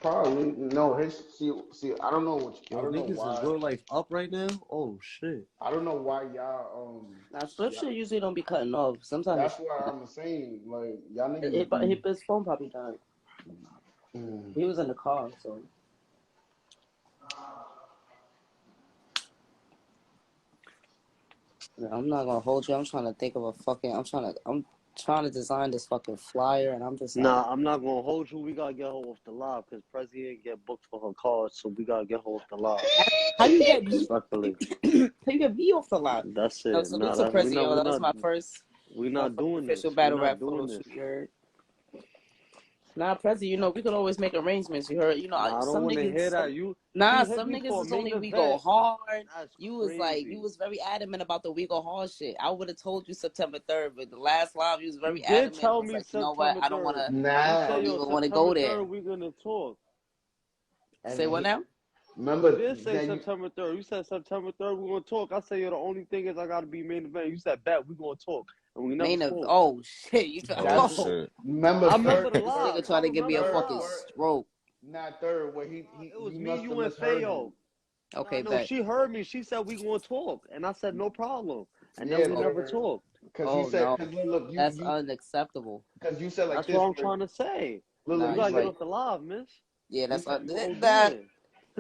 Probably no. See. I don't know what. Yo, I don't know niggas why. is real life up right now? Oh, shit. I don't know why y'all Nah, Spliff shit usually don't be cutting off. Sometimes that's what I'm saying. Like y'all niggas. his phone probably died. He was in the car, so. Yeah, I'm not gonna hold you. I'm trying to think of a fucking. I'm trying to design this fucking flyer, and I'm just like. Nah, I'm not gonna hold you. We gotta get her off the live because Prezzy didn't get booked for her card, so we gotta get her off the live. How you get me? Respectfully. How you get me off the lot? That's No, it. so Nah, it's a Prezzy, we that was my first. we not doing this. Official We battle not rap doing photo this. shoot. You heard? Nah, Prezzy, we could always make arrangements. You heard? Nah, I don't some want to niggas. hear that. You Some niggas is only we go hard. That's You was crazy. you was very adamant about the we go hard shit. I would have told you September 3rd, but the last live you was very adamant. Did tell was me like, September you know what? 3rd. I don't want to. Nah. I don't even want to go there. We're gonna talk. Say what now? Remember? You did say September 3rd. You said September 3rd. We're gonna talk. I say, yo, the only thing is I gotta be main event. You said bet we gonna talk, and we never talk. Oh shit! You try. Shit. Remember? I remember the live. This nigga trying to give me a fucking stroke. Not third. Where he It was me, you, and Fayo. Okay, no, she heard me. She said we gonna talk, and I said no problem, and then we never talked. Because he said, look, that's unacceptable. Because you said like that's this. what I'm trying to say. Look, you gotta get off the live, miss. Yeah, that's that.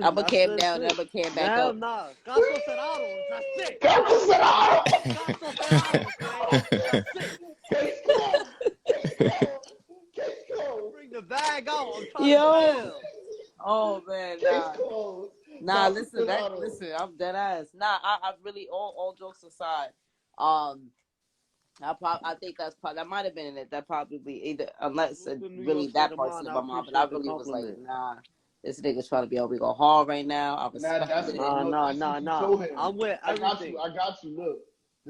I'm gonna cam down. I'm gonna cam back up. Nah. Gato cerrado. That's it. Gato cerrado. That's it. Bring the bag out. I'm trying to chill. Oh man, nah. Listen, I'm dead ass. Nah, I really all jokes aside, I think that might have been in it. That probably either unless it really that part slipped my mind, but I really was like, nah. This nigga's trying to be able to go hard right now. I respect it. Nah. I'm with everything. I got you. Look.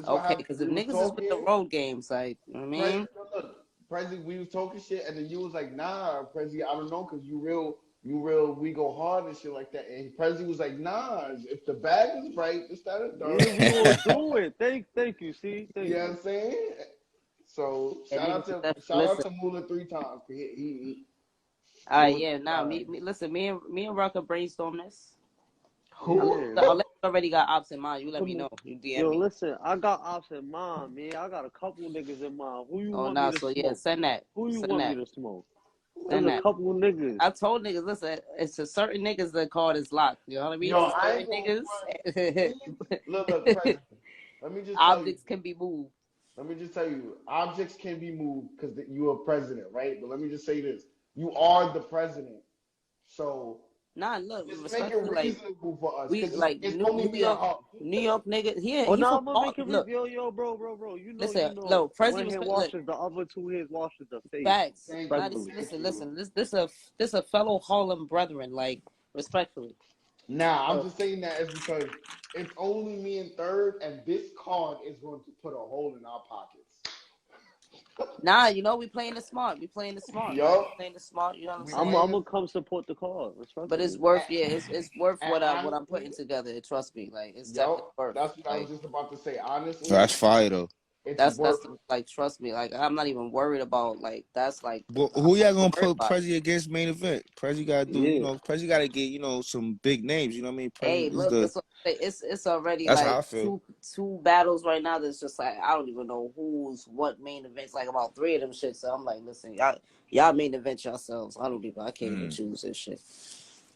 Okay, because if niggas is with the road games, like, you know what I mean? Look, Prezzy, we was talking shit, and then you was like, nah, Prezzy, I don't know, because you real, we go hard and shit like that. And Prezzy was like, nah, if the bag is right, it's that a third. Yeah, we will do it. Thank you, see? You know what I'm saying? So, shout out to Moolah 3 times. He listen, me and Rucker brainstorm this. Who? Alexa already got ops in mind. You let me know. You DM me. Yo, listen, I got ops in mind, man. I got a couple niggas in mind. Who you want me to smoke? Yeah, send that. Who you want me to smoke? There's a couple niggas. I told niggas, listen, it's a certain niggas that card is locked. You know what I mean? Yo, certain niggas. Look, let me just objects can be moved. Let me just tell you, objects can be moved because you are president, right? But let me just say this: you are the president, so. Nah, look, just make it reasonable for us. We like it's New York niggas. Yeah, I'm gonna make it yo, bro. You know, listen, no, Prezzy one hand washes the other 2 hands washes the face. Facts. Listen. This a fellow Harlem brethren, like respectfully. Nah, I'm just saying that is because it's only me and third, and this card is going to put a hole in our pockets. Nah, we playing the smart. Yo, playing the smart. You know what I'm saying? I'm gonna come support the cause. But it's worth, it's worth what I'm putting together. Trust me, like it's definitely worth. That's what I was just about to say. Honestly, that's fire though. That's like, trust me, like I'm not even worried about like that's like. But who y'all gonna put Prezzy against main event? Prezzy gotta do, Prezzy gotta get some big names. You know what I mean? Hey, look, it's already that's like how I feel. two battles right now. That's just like I don't even know who's what main events. Like about 3 of them shit. So I'm like, listen, y'all main event yourselves. I can't even choose this shit.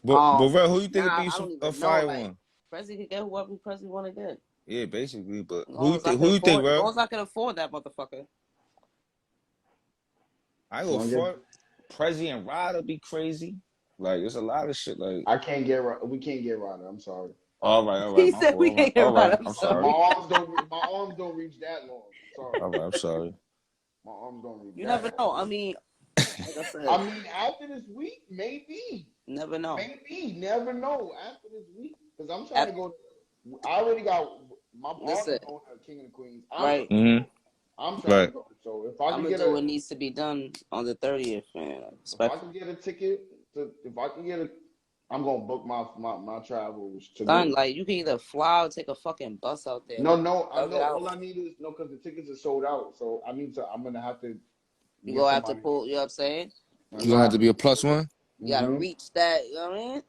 But Rell, who you think would be a fire one? Prezzy could get whoever Prezzy want to get. Yeah, basically, but who you think, bro? As long as I can afford that motherfucker. I go for Prezzy and Ryder be crazy. Like, there's a lot of shit. Like, we can't get Ryder. I'm sorry. All right. He said we can't get Ryder. I'm sorry. My arms don't reach that long. Sorry. All right, I'm sorry. My arms don't reach. You never know. I mean, like I said, after this week, maybe. Never know. Never know after this week because I'm trying to go. I already got my partner going to King of the Queens. Right. I'm trying to go. So if I can get what needs to be done on the 30th, man. If I can get a ticket, I'm gonna book my travels. Like you can either fly or take a fucking bus out there. No, I know. All I need is because the tickets are sold out. So I'm gonna have to. You gonna have to pull. You know what I'm saying? You gonna have to be a plus one. You gotta reach that. You know what I mean?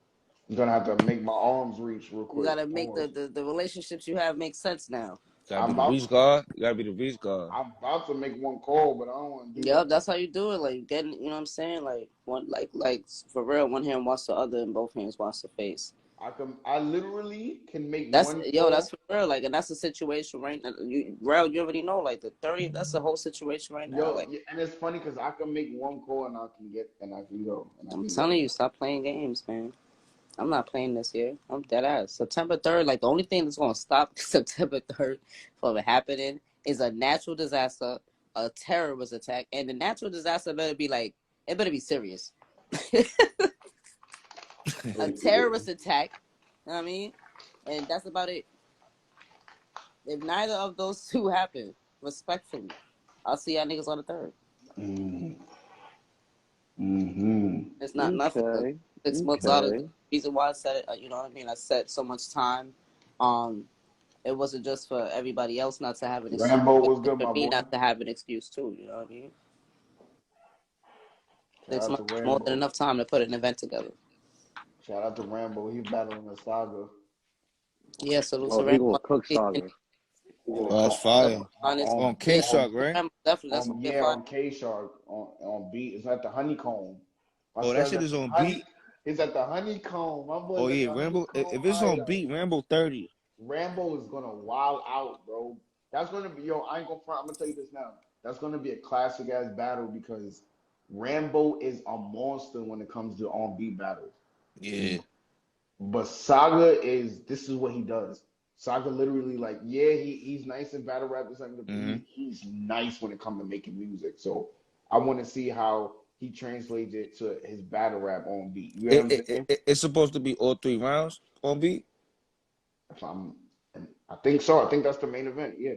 I'm gonna have to make my arms reach real quick. You gotta make the relationships you have make sense now. Gotta be the reach guard. You gotta be the reach guard. I'm about to make one call, but I don't want to do Yep, that's how you do it. Like getting, you know what I'm saying? Like one, like for real, one hand wash the other, and both hands wash the face. I literally can make that's one. That's for real. Like, and that's the situation right now. Rell, you already know. Like the 30, that's the whole situation right now. Like, and it's funny because I can make one call and I can go. I'm telling you, stop playing games, man. I'm not playing this year. I'm dead ass. September 3rd, like the only thing that's gonna stop September 3rd from happening is a natural disaster, a terrorist attack, and the natural disaster better be like, it better be serious. A terrorist attack, you know what I mean? And that's about it. If neither of those two happen, respectfully, I'll see y'all niggas on the 3rd. It's not nothing. 6 months out of the reason why I said it, you know what I mean? I said so much time. It wasn't just for everybody else not to have an excuse. Rambo was good, for my me boy. not to have an excuse too, you know what I mean? 6 months more than enough time to put an event together. Shout out to Rambo. He's battling the Saga. Yeah, salute to Rambo. He gonna cook Saga. That's fire. On K-Shark, right? Definitely, that's what on K-Shark on beat. It's at the Honeycomb. That shit is on beat. It's at the Honeycomb. My boy. Oh yeah, Rambo. If it's on beat, Rambo 30. Rambo is gonna wild out, bro. That's gonna be I ain't gonna front. I'm gonna tell you this now. That's gonna be a classic ass battle because Rambo is a monster when it comes to on beat battles. Yeah. But Saga this is what he does. Saga literally he's nice in battle rap. He's nice when it comes to making music. So I want to see how he translates it to his battle rap on beat. You know what I'm saying? It's supposed to be all 3 rounds on beat. I think so. I think that's the main event. Yeah.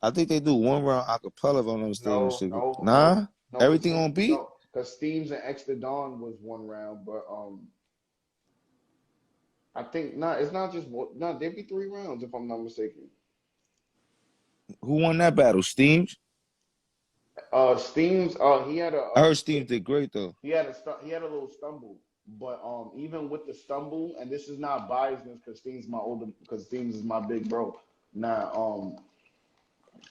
I think they do 1 round acapella. If I'm not mistaken. No, everything on beat. No, because Steams and Extra Dawn was 1 round, but I think it's not just there'd be 3 rounds if I'm not mistaken. Who won that battle? Steams? Steams, he had a I heard Steams did great though. He had a little stumble. But even with the stumble, and this is not biasness because Steams is my big bro. Now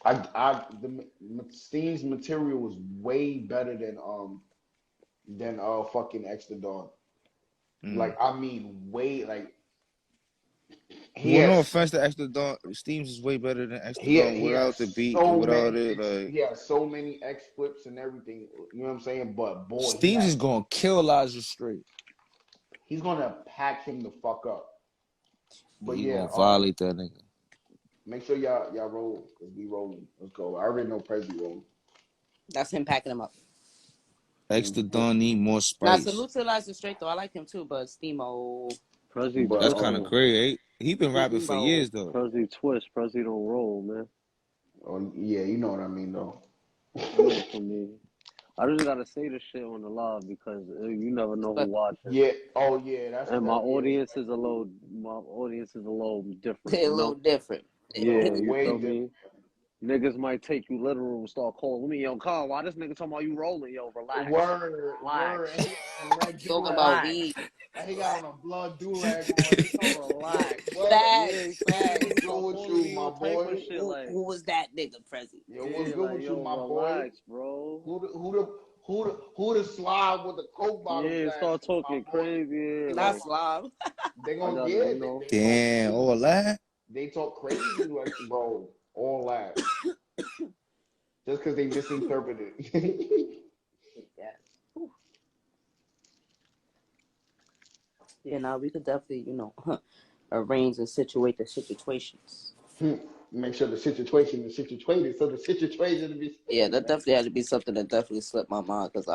the Steam's material was way better than fucking Extra Dawn. Like I mean way like no offense to Extra Dawn, Steams is way better than Extra Dawn without the beat, without it. Like he has so many X flips and everything. You know what I'm saying? But boy, Steams is gonna kill Elijah straight. He's gonna pack him the fuck up. But he gonna violate that nigga. Make sure y'all roll because we rolling. Let's go. I already know Prezzy rolling. That's him packing him up. Extra Dawn need more spice. Now salute to Elijah straight though. I like him too, but Steamo. Prezzy, that's kind of crazy. He been rapping for years though. Prezzy twist. Prezzy don't roll, man. Oh yeah, you know what I mean though. For me. I just gotta say this shit on the live because you never know who watches. Yeah. Oh yeah. That's. And my audience is a little different. A little different. Yeah, you feel me? Niggas might take you literal and start calling me, yo, Carl, why this nigga talking about you rolling, yo, relax. Word. Talking about weed. He got on a blood do-rag on. Relax. Facts. Go with you, my boy. Who was that nigga, Prezzy? Yo, what's good with you, my boy? Relax, bro. Who the slob with the coke bottle? Yeah, start talking crazy. Not slob. They gonna get it. Damn, all that? They talk crazy, like, bro. All that. Just because they misinterpreted. Yeah, now we could definitely, arrange and situate the situations. Make sure the situation is situated, so the situation to be. Yeah, that definitely had to be something that definitely slipped my mind because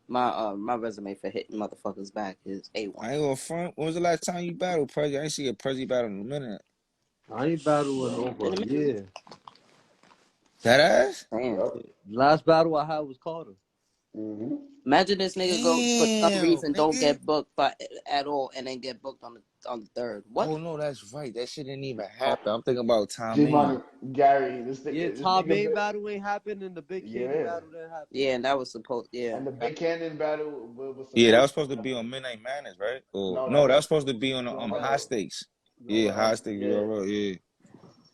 my resume for hitting motherfuckers back is A1. I ain't gonna front. When was the last time you battled Prezzy? I ain't see a Prezzy battle in a minute. I ain't battling over a year. That ass? Damn. Last battle I had was Carter. Imagine this nigga go for some reason nigga. don't get booked at all and then get booked on the third. What? Oh no, that's right. That shit didn't even happen. I'm thinking about Tommy. Gary, Tom Main battle ain't happened and the Big Cannon battle didn't happen. Yeah, and that was supposed. Yeah, and the Big Cannon battle was that was supposed to be on Midnight Madness, right? Or no, that was supposed to be on High Stakes. Yeah, High Stakes URL. Yeah.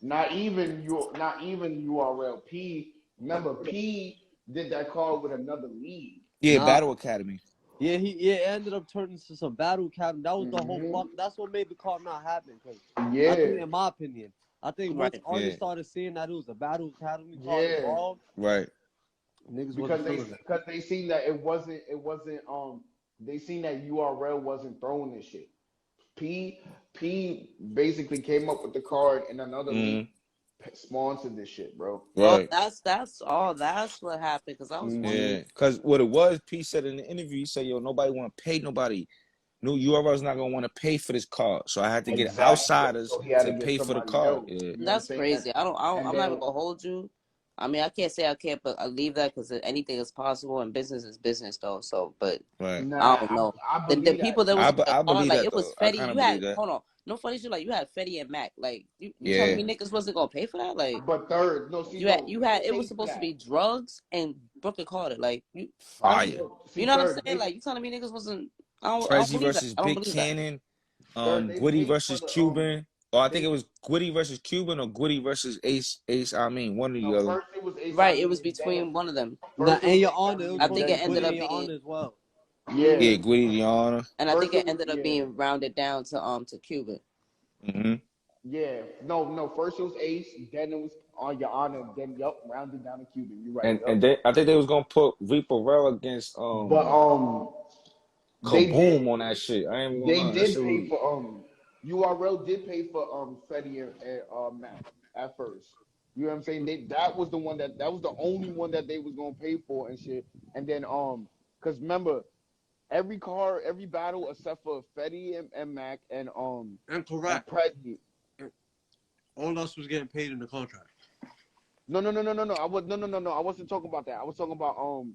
Not even URL. P. Remember, P did that call with another league. Yeah, Battle Academy. Yeah, it ended up turning to some Battle Academy. That was the whole fuck. That's what made the call not happen. I think, in my opinion, once artists started seeing that it was a Battle Academy call involved, right? Niggas because they seen that it wasn't they seen that URL wasn't throwing this shit. P basically came up with the card and another league sponsored this shit, bro. Right. Well, that's what happened because I was wondering. Yeah, because what it was, P said in the interview, he said, "Yo, nobody want to pay nobody. No, URL's not gonna want to pay for this card, so I had to get outsiders to pay for the card." Yeah. That's crazy. I'm not even gonna hold you. I mean, I can't say I can't, but I leave that because anything is possible, and business is business, though. So, but I don't know. The people that was I believe like that, it was Fetty. You had hold on, no funny shit. Like you had Fetty and Mac. Like you telling me niggas wasn't gonna pay for that? Like, but third, no, see, you had it was supposed to be drugs and Brooklyn Carter. Like you, fire. You know what I'm saying? Like you telling me niggas wasn't. Prezzy versus Big Cannon, Gwitty versus Cuban. Oh, I think it was Gwitty versus Cuban or Gwitty versus Ace. I mean, one of the other. First it was Ace. Right, it was between one of them. And Your Honor. I think it ended up being as well. Yeah, Gwitty the Honor. And I think it ended up being rounded down to Cuban. Yeah, no. First it was Ace, then it was on Your Honor, then rounded down to Cuban. You're right. And then I think they was gonna put Reaper Rell against Kaboom on that shit. I ain't gonna lie. They did pay for URL did pay for Fetty and Mac at first. You know what I'm saying? That was the only one that they was gonna pay for and shit. And then because remember, every battle except for Fetty and Mac and correct. And Prezzy. All else was getting paid in the contract. No. I wasn't talking about that. I was talking about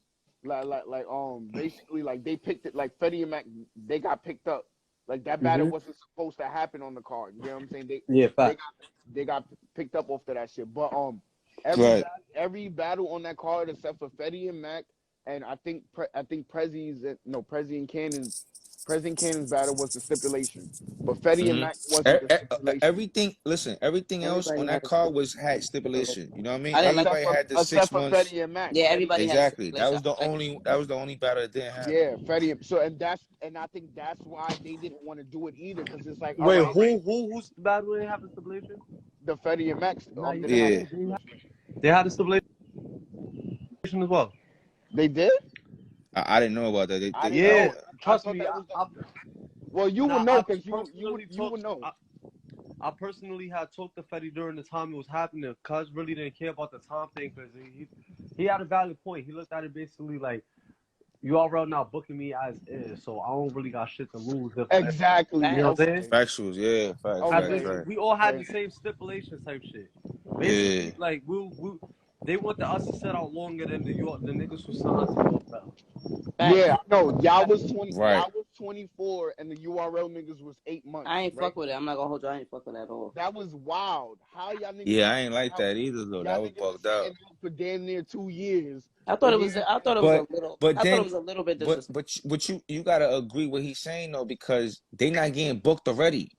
basically like they picked it like Fetty and Mac. They got picked up. Like that battle wasn't supposed to happen on the card. You know what I'm saying? They got picked up off of that shit. But every battle on that card except for Fetty and Mac, and I think Prezzy and Cannon's battle was the stipulation. But Fetty and Mac wasn't the stipulation. Everything else on that card had stipulation. You know what I mean? Everybody had the 6 months. Fetty and Mac. Yeah, everybody exactly. That was the only battle that didn't happen. Yeah, Fetty. So and I think that's why they didn't want to do it either, because it's like wait, who's battle didn't have a stipulation? The Fetty and Mac. They had a stipulation as well. They did? I didn't know about that. Yeah, trust me. Well, you would know because you would know. I personally had talked to Fetty during the time it was happening. Cuz really didn't care about the time thing because he had a valid point. He looked at it basically like, URL not booking me as is, so I don't really got shit to lose. Exactly. You know what I'm saying? Factuals, yeah. Facts. We all had the same stipulation type shit. Basically, like they wanted us to set out longer than the niggas who signed to URL. Yeah, no, y'all was 20. Right. Y'all was 24, and the URL niggas was 8 months. I ain't fuck with it. I'm not gonna hold you. I ain't fuck with that at all. That was wild. How y'all niggas? Yeah, I ain't like that either though. That was bugged out. For damn near 2 years. I thought it was a little bit. But you gotta agree what he's saying though, because they not getting booked already.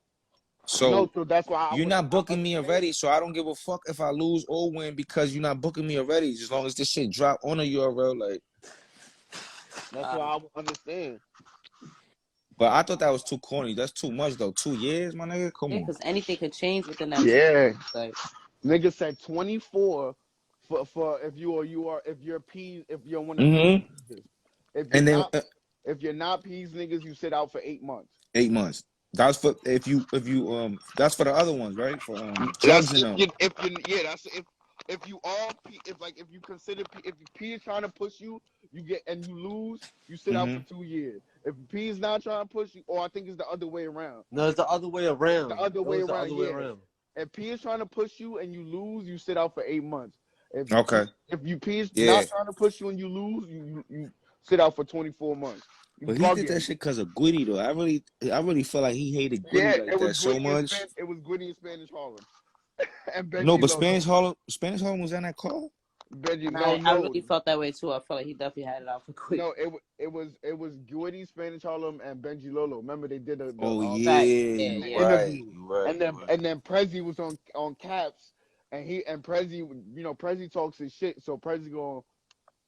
So that's why you're not booking me already. So I don't give a fuck if I lose or win because you're not booking me already. As long as this shit drop on a URL, like. That's why I understand. But I thought that was too corny. That's too much though. 2 years, my nigga. Come on. Because anything could change within that. Yeah. Like, nigga said 24 for if you're one of the if you're not P's niggas, you sit out for 8 months. 8 months. That's for if you that's for the other ones, right? For drugs and them. If you consider if P is trying to push you, you get and you lose, you sit out for 2 years. If P is not trying to push you, or I think it's the other way around. No, it's the other way around. It's the other way around. If P is trying to push you and you lose, you sit out for 8 months. If P is not trying to push you and you lose, sit out for 24 months. But he did that shit because of Gwitty though. I really feel like he hated Gwitty like that so much. It was Gwitty in Spanish Harlem. And Benji no, but Lolo. Spanish Harlem was in that car. Benji, no. I really felt that way too. I felt like he definitely had it out for Gwitty. No, it was Gwitty, Spanish Harlem, and Benji Lolo. Remember they did the interview. Right. And then Prezzy was on Caps, and Prezzy, Prezzy talks his shit, so Prezzy gonna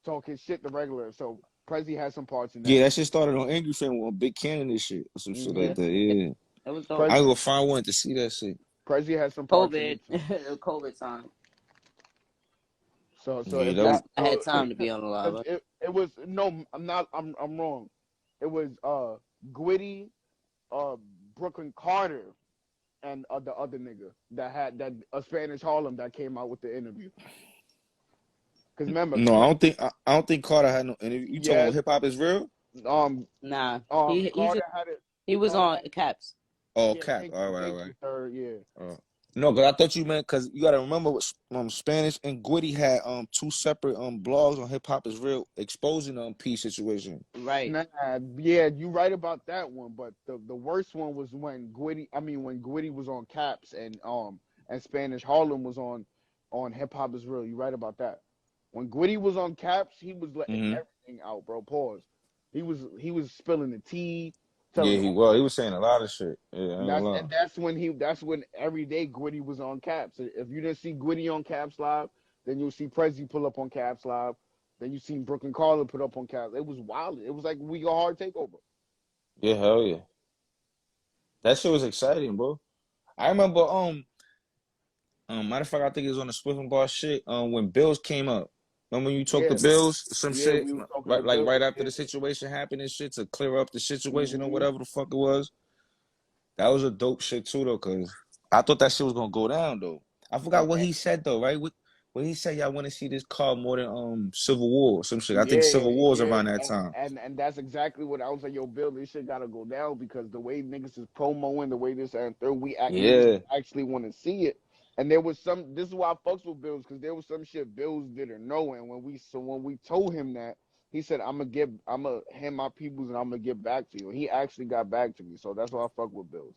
talk his shit the regular. So Prezzy has some parts in that. Yeah, that shit started on Angry Fan with Big Cannon and shit or some shit like that. Yeah, it was dope. I go find one to see that shit. Prezzy has some parts. COVID time. So I had time to be on the live. It was I'm wrong. It was Gwitty, Brooklyn Carter, and the other nigga that had a Spanish Harlem that came out with the interview. Because remember, no, I don't think Carter had no interview. You talking about Hip Hop Is Real? Nah. He was on Caps. Oh, Cap. All right. Yeah. No, because I thought you meant because you got to remember Spanish and Gwitty had two separate blogs on Hip Hop Is Real exposing P situation. Right. Yeah, you right about that one, but the worst one was when Gwitty was on Caps and Spanish Harlem was on Hip Hop Is Real. You right about that. When Gwitty was on Caps, he was letting everything out, bro. Pause. He was spilling the tea. Yeah, he was saying a lot of shit. Yeah, that's when every day Gwitty was on Caps. If you didn't see Gwitty on Caps Live, then you'll see Prezzy pull up on Caps Live. Then you see Brooklyn Carter put up on Caps. It was wild. It was like We Go Hard takeover. Yeah, hell yeah. That shit was exciting, bro. I remember matter of fact, I think it was on the SpliffzNBars shit. When Bills came up. Remember when you talked to Bills, shit, right after the situation happened and shit to clear up the situation or whatever the fuck it was. That was a dope shit too though, cause I thought that shit was gonna go down though. I forgot what he said though, right? What he said, y'all want to see this car more than Civil War or some shit. I think Civil War was around that time. And that's exactly what I was like, yo, Bill, this shit gotta go down because the way niggas is promoing, the way this and third, we actually want to see it. And there was this is why I fucks with Bills, because there was some shit Bills didn't know. And when we told him that, he said, I'm gonna hand my peoples and I'm gonna get back to you. And he actually got back to me. So that's why I fuck with Bills.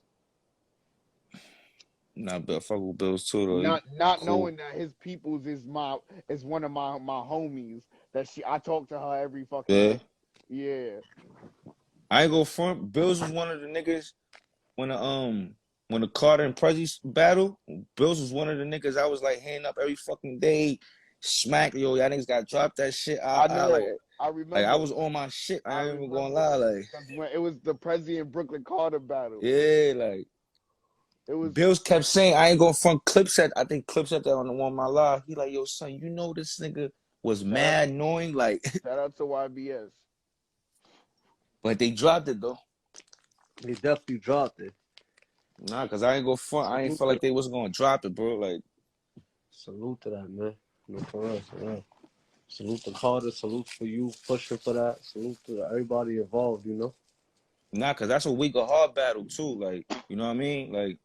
Fuck with Bills too though. Not cool. Knowing that his peoples is one of my homies that I talk to her every fucking day. Yeah. I ain't go front. Bills was one of the niggas when the Carter and Prezzy battle, Bills was one of the niggas I was like handing up every fucking day. Smack, yo, y'all niggas got dropped that shit. I remember. Like I was on my shit. I ain't even gonna lie. Like when it was the Prezzy and Brooklyn Carter battle. Yeah, like it was. Bills kept saying I ain't gonna front Clips at. I think Clips at that on the one of my live. He like, yo, son, you know this nigga was mad annoying. Like shout out to YBS. But they dropped it though. They definitely dropped it. Nah, cause I ain't go front. I ain't feel like they was gonna drop it, bro. Like, salute to that, man. No, for us, man. Salute to Carter. Salute for you pushing for that. Salute to everybody involved. Nah, cause that's a weaker hard battle too. Like, you know what I mean? Like,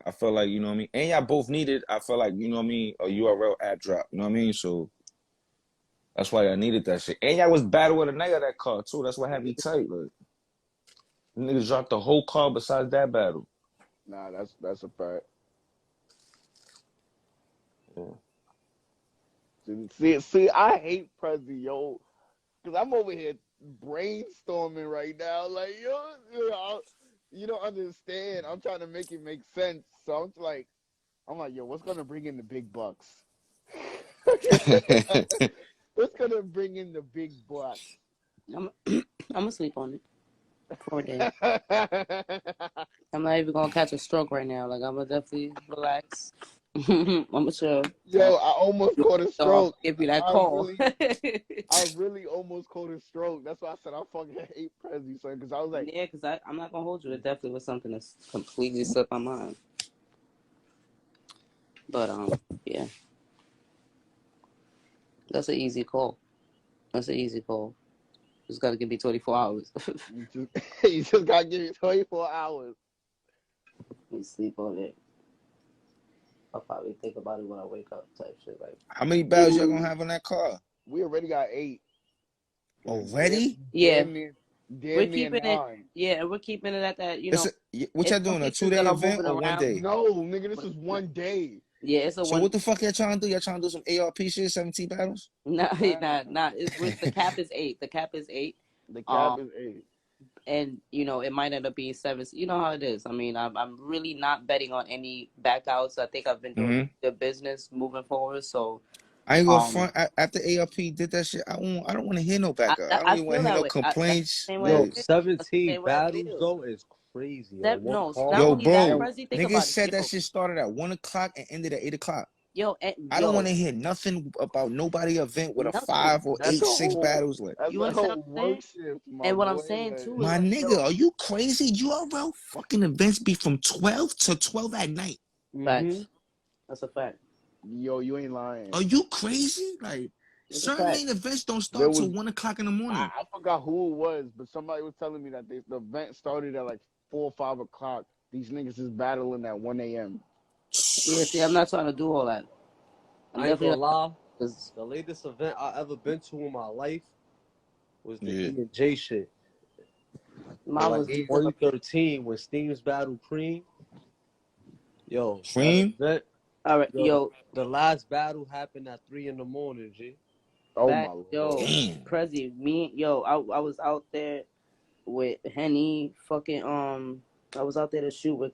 I felt like, you know what I mean. And y'all both needed. I felt like, you know what I mean, a URL app drop. You know what I mean? So that's why I needed that shit. And y'all was battle with a nigga that car too. That's what had me tight. Like, niggas dropped the whole car besides that battle. Nah, that's a fact. Yeah. See, I hate Prezzy, yo, because I'm over here brainstorming right now. Like, yo, you don't understand. I'm trying to make it make sense. So I'm like, yo, what's gonna bring in the big bucks? What's gonna bring in the big bucks? I'm gonna sleep on it. 4 days. I'm not even gonna catch a stroke right now. Like I'm gonna definitely relax. I'm gonna chill. Yo, I almost caught a stroke. Give me that call. I really almost caught a stroke. That's why I said I fucking hate Prezzy, son. Because I was like, yeah, because I'm not gonna hold you. It definitely was something that's completely slipped my mind. But yeah, that's an easy call. Just gotta give me 24 hours. you just gotta give me 24 hours. Let me sleep on it. I'll probably think about it when I wake up, type shit. Like, how many battles y'all gonna have on that car? We already got 8. Already? Yeah. We're Damn near keeping it. 9. Yeah, we're keeping it at that. You know, What y'all doing? A locations 2-day that are event moving or one around. day? No, nigga, this is one day. Yeah, it's a So one. what the fuck y'all trying to do? Y'all trying to do some ARP shit, 17 battles? Nah. It's with the cap is 8. The cap is 8. The cap is 8. And you know it might end up being 7. You know how it is. I mean, I'm really not betting on any backouts. I think I've been doing the business moving forward. So I ain't gonna front after ARP did that shit. I don't want to hear no backup. I don't even want to hear no complaints. Yo, 17 battles though is crazy. Yo, not yo, only bro, that, Prezzy, think niggas about said it. that shit started at 1 o'clock and ended at 8 o'clock. I don't Yo, want to hear nothing about nobody event with a nothing. 5 or 8, 6 battles. Like, You understand what I'm saying? And what I'm saying too is my nigga, are you crazy? URL fucking events be from 12 to 12 at night. Facts. That's a fact. Yo, you ain't lying. Are you crazy? Like, certain main events don't start till 1 o'clock in the morning. I forgot who it was, but somebody was telling me that the event started at like 4 or 5 o'clock. These niggas is battling at 1 a.m. Yeah, see, I'm not trying to do all that. I ain't gonna lie. The latest event I ever been to in my life was the E&J shit. Mine was 2013 when Steams battled Cream. Yo, Cream? All right, yo. The last battle happened at 3 in the morning, G. Oh my lord. Yo, Prezzy, I was out there with Henny, fucking I was out there to shoot with